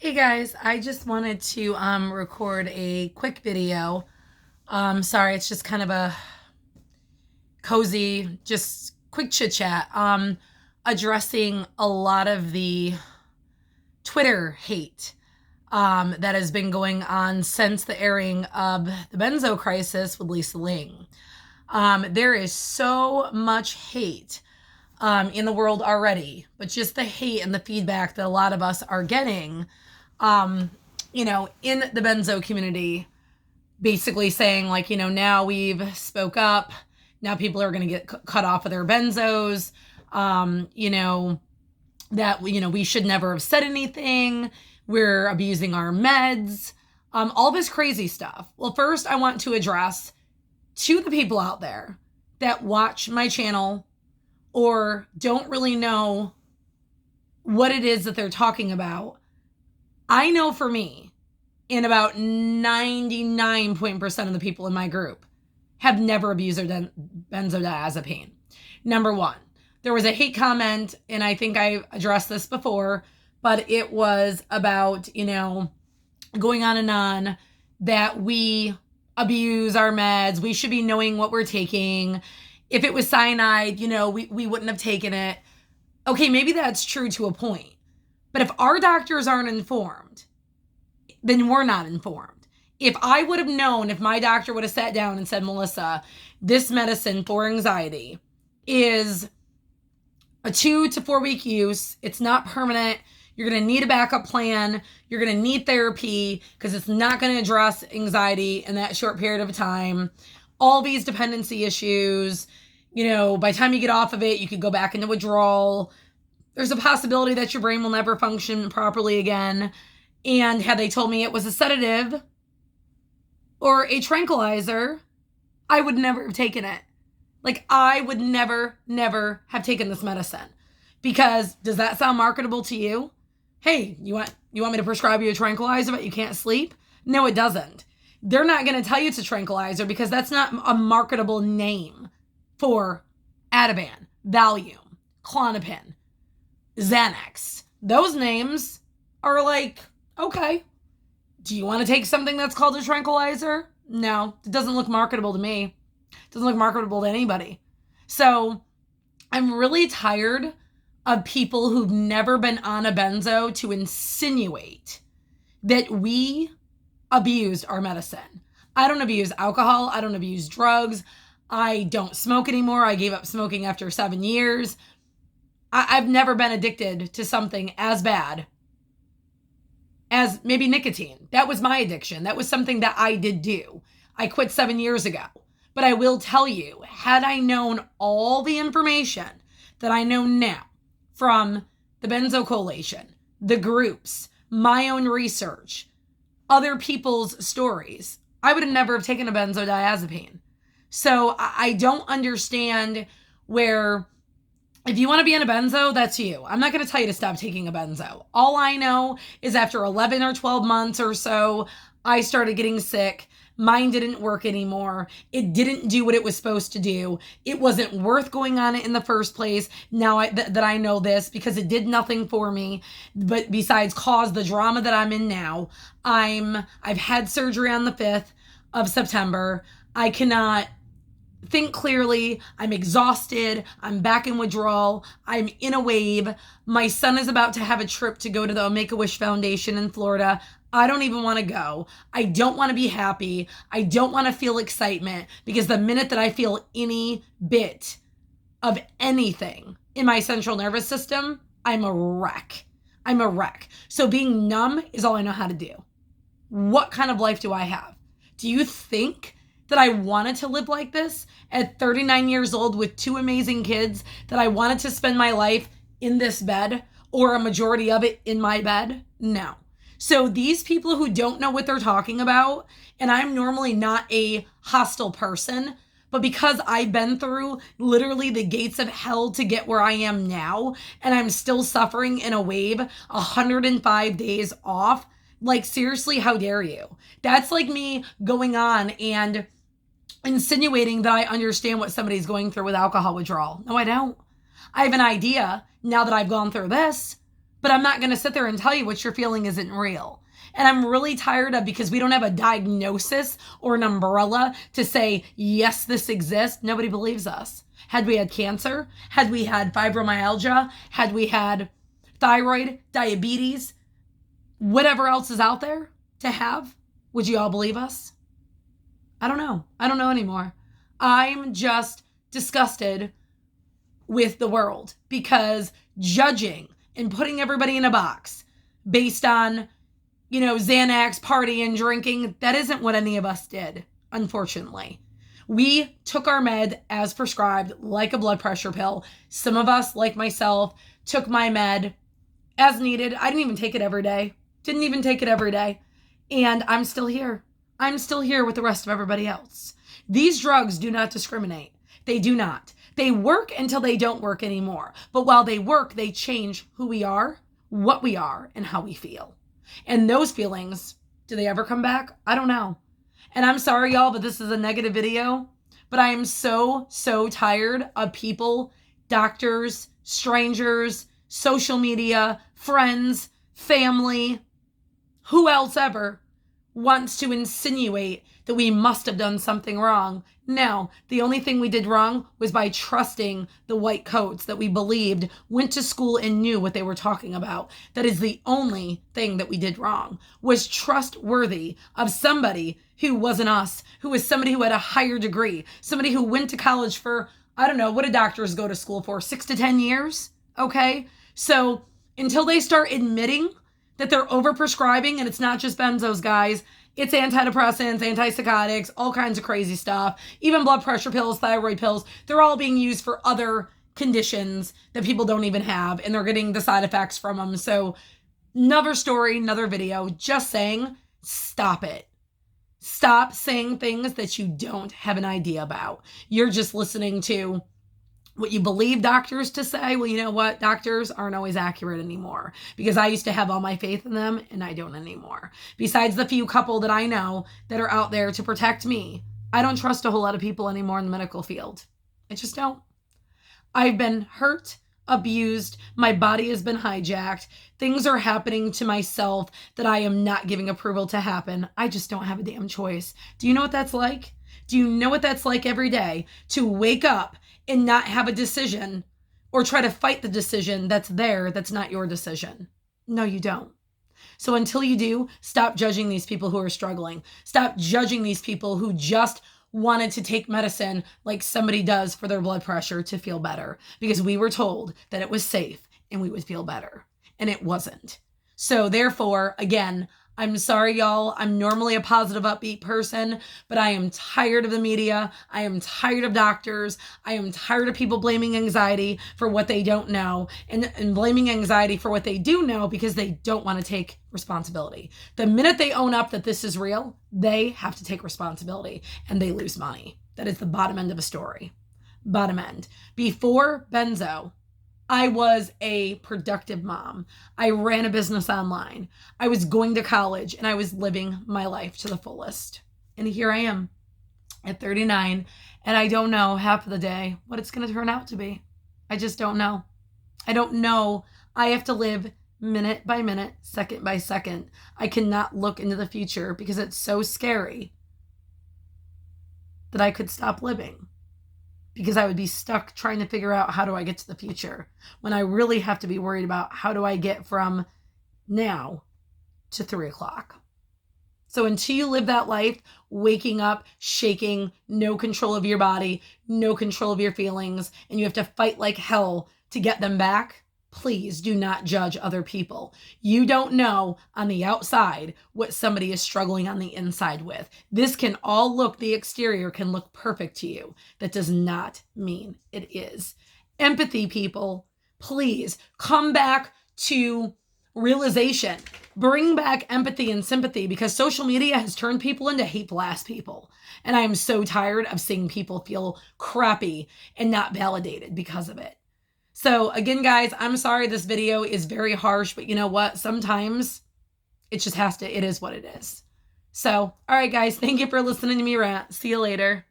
Hey guys, I just wanted to record a quick video. Sorry, it's just kind of a cozy, just quick chit chat. Addressing a lot of the Twitter hate that has been going on since the airing of the Benzo Crisis with Lisa Ling. There is so much hate in the world already, but just the hate and the feedback that a lot of us are getting um, in the benzo community, basically saying like, now we've spoke up. Now people are going to get cut off of their benzos. That, we should never have said anything. We're abusing our meds. All this crazy stuff. Well, first I want to address to the people out there that watch my channel or don't really know what it is that they're talking about. I know for me, and about 99% of the people in my group have never abused their benzodiazepine. Number one, there was a hate comment, and I think I addressed this before, but it was about, going on and on that we abuse our meds. We should be knowing what we're taking. If it was cyanide, we wouldn't have taken it. Okay, maybe that's true to a point. But if our doctors aren't informed, then we're not informed. If I would have known, if my doctor would have sat down and said, Melissa, this medicine for anxiety is a 2 to 4 week use. It's not permanent. You're going to need a backup plan. You're going to need therapy because it's not going to address anxiety in that short period of time. All these dependency issues, by the time you get off of it, you could go back into withdrawal. There's a possibility that your brain will never function properly again. And had they told me it was a sedative or a tranquilizer, I would never have taken it. Like, I would never have taken this medicine. Because does that sound marketable to you? Hey, you want me to prescribe you a tranquilizer but you can't sleep? No, it doesn't. They're not going to tell you it's a tranquilizer because that's not a marketable name for Ativan, Valium, Klonopin, Xanax. Those names are like, okay, do you want to take something that's called a tranquilizer? No, it doesn't look marketable to me. It doesn't look marketable to anybody. So I'm really tired of people who've never been on a benzo to insinuate that we abused our medicine. I don't abuse alcohol. I don't abuse drugs. I don't smoke anymore. I gave up smoking after 7 years. I've never been addicted to something as bad as maybe nicotine. That was my addiction. That was something that I did do. I quit 7 years ago. But I will tell you, had I known all the information that I know now from the Benzo Coalition, the groups, my own research, other people's stories, I would have never have taken a benzodiazepine. So I don't understand where, if you want to be in a benzo, that's you. I'm not going to tell you to stop taking a benzo. All I know is after 11 or 12 months or so, I started getting sick. Mine didn't work anymore. It didn't do what it was supposed to do. It wasn't worth going on it in the first place. Now that I know this, because it did nothing for me, but besides cause the drama that I'm in now. I've had surgery on the 5th of September. I cannot think clearly. I'm exhausted. I'm back in withdrawal. I'm in a wave. My son is about to have a trip to go to the Make-A-Wish Foundation in Florida. I don't even want to go. I don't want to be happy. I don't want to feel excitement because the minute that I feel any bit of anything in my central nervous system, I'm a wreck. I'm a wreck. So being numb is all I know how to do. What kind of life do I have? Do you think that I wanted to live like this at 39 years old with 2 amazing kids, that I wanted to spend my life in this bed or a majority of it in my bed? No. So these people who don't know what they're talking about, and I'm normally not a hostile person, but because I've been through literally the gates of hell to get where I am now, and I'm still suffering in a wave, 105 days off, like seriously, how dare you? That's like me going on and insinuating that I understand what somebody's going through with alcohol withdrawal. No, I don't. I have an idea now that I've gone through this, but I'm not going to sit there and tell you what you're feeling isn't real. And I'm really tired of, because we don't have a diagnosis or an umbrella to say, yes, this exists. Nobody believes us. Had we had cancer, had we had fibromyalgia, had we had thyroid, diabetes, whatever else is out there to have, would you all believe us? I don't know. I don't know anymore. I'm just disgusted with the world, because judging and putting everybody in a box based on, Xanax, partying, drinking, that isn't what any of us did, unfortunately. We took our med as prescribed, like a blood pressure pill. Some of us, like myself, took my med as needed. I didn't even take it every day. And I'm still here. I'm still here with the rest of everybody else. These drugs do not discriminate. They do not. They work until they don't work anymore. But while they work, they change who we are, what we are, and how we feel. And those feelings, do they ever come back? I don't know. And I'm sorry, y'all, but this is a negative video. But I am so, so tired of people, doctors, strangers, social media, friends, family, who else ever wants to insinuate that we must have done something wrong. No, the only thing we did wrong was by trusting the white coats that we believed went to school and knew what they were talking about. That is the only thing that we did wrong, was trustworthy of somebody who wasn't us, who was somebody who had a higher degree, somebody who went to college for, I don't know, what do doctors go to school for? 6 to 10 years? Okay. So until they start admitting that they're overprescribing, and it's not just benzos, guys, it's antidepressants, antipsychotics, all kinds of crazy stuff, even blood pressure pills, thyroid pills, they're all being used for other conditions that people don't even have, and they're getting the side effects from them. So another story, another video, just saying, stop it. Stop saying things that you don't have an idea about. You're just listening to what you believe doctors to say. Well, you know what? Doctors aren't always accurate anymore, because I used to have all my faith in them and I don't anymore. Besides the few couple that I know that are out there to protect me, I don't trust a whole lot of people anymore in the medical field. I just don't. I've been hurt, abused. My body has been hijacked. Things are happening to myself that I am not giving approval to happen. I just don't have a damn choice. Do you know what that's like? Do you know what that's like every day to wake up and not have a decision, or try to fight the decision that's there that's not your decision? No, you don't. So until you do, stop judging these people who are struggling. Stop judging these people who just wanted to take medicine like somebody does for their blood pressure to feel better, because we were told that it was safe and we would feel better, and it wasn't. So therefore, again, I'm sorry, y'all. I'm normally a positive, upbeat person, but I am tired of the media. I am tired of doctors. I am tired of people blaming anxiety for what they don't know, and blaming anxiety for what they do know, because they don't want to take responsibility. The minute they own up that this is real, they have to take responsibility, and they lose money. That is the bottom end of a story. Bottom end. Before benzo, I was a productive mom. I ran a business online. I was going to college, and I was living my life to the fullest. And here I am at 39, and I don't know half of the day what it's going to turn out to be. I just don't know. I don't know. I have to live minute by minute, second by second. I cannot look into the future because it's so scary that I could stop living, because I would be stuck trying to figure out, how do I get to the future, when I really have to be worried about, how do I get from now to 3 o'clock? So until you live that life, waking up, shaking, no control of your body, no control of your feelings, and you have to fight like hell to get them back, please do not judge other people. You don't know on the outside what somebody is struggling on the inside with. This can all look, the exterior can look perfect to you. That does not mean it is. Empathy, people, please come back to realization. Bring back empathy and sympathy, because social media has turned people into hateful ass people. And I am so tired of seeing people feel crappy and not validated because of it. So again, guys, I'm sorry this video is very harsh, but you know what? Sometimes it just has to, it is what it is. So, all right, guys, thank you for listening to me rant. See you later.